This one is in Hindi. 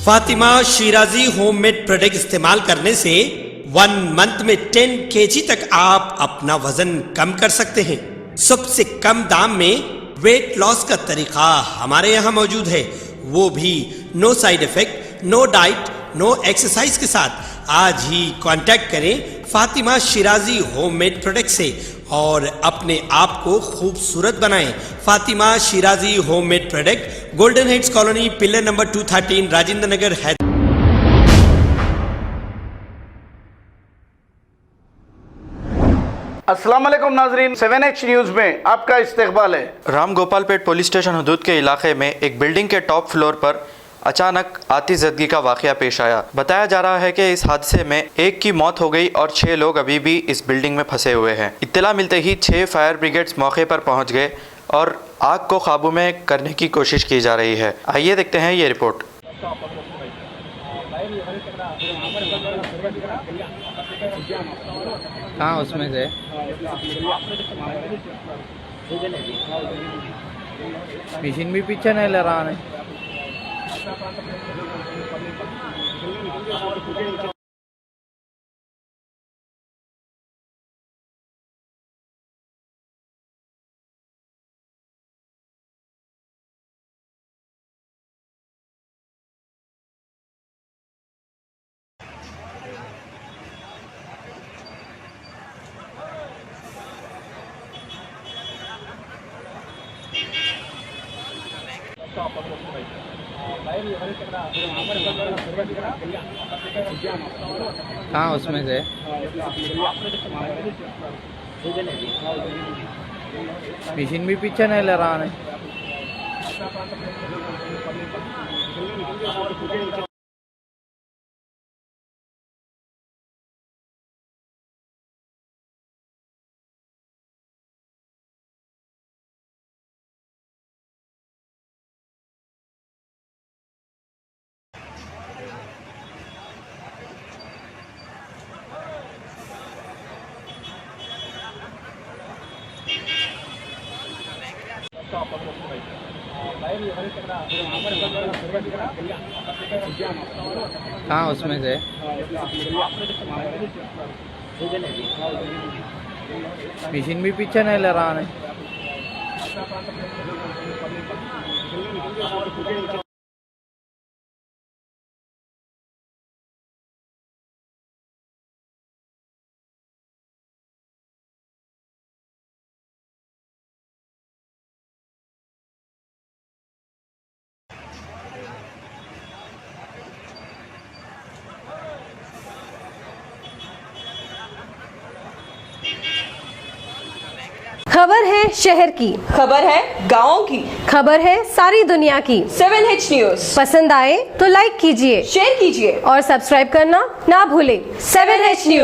फातिमा शिराजी होममेड प्रोडक्ट इस्तेमाल करने से 1 मंथ में 10 kg तक आप अपना वजन कम कर सकते हैं। सबसे कम दाम में वेट लॉस का तरीका हमारे यहाँ मौजूद है, वो भी no side effect, no diet, no exercise के साथ। आज ही कांटेक्ट करें फातिमा शिराजी होममेड प्रोडक्ट से और अपने आप को खूबसूरत बनाएं। Fatima Shirazi homemade product, golden heads colony, pillar number 213, Rajendra Nagar, Hyderabad. अस्सलाम वालेकुम नाजरीन, 7H न्यूज़ में आपका इस्तकबाल है। राम गोपालपेट पुलिस स्टेशन हदूद के इलाके में एक बिल्डिंग के टॉप फ्लोर पर अचानक आतिशबाजी का वाक़या पेश आया। बताया जा रहा है कि इस हादसे में एक की मौत हो गई और 6 लोग अभी भी इस बिल्डिंग में फंसे हुए हैं। इत्तला मिलते ही 6 फायर ब्रिगेड्स मौके पर पहुंच गए और आग को काबू में करने की कोशिश की जा रही है। आइए देखते हैं ये रिपोर्ट। हाँ, उसमें से मशीन भी पीछे नहीं ले रहा है। हाँ, उसमें से मशीन भी पीछे नहीं ले रहा है। हाँ, उसमें से मशीन भी पीछे नहीं ले रहा है। खबर है शहर की, खबर है गाँव की, खबर है सारी दुनिया की। 7H न्यूज़ पसंद आए तो लाइक कीजिए, शेयर कीजिए और सब्सक्राइब करना ना भूलें। 7H news.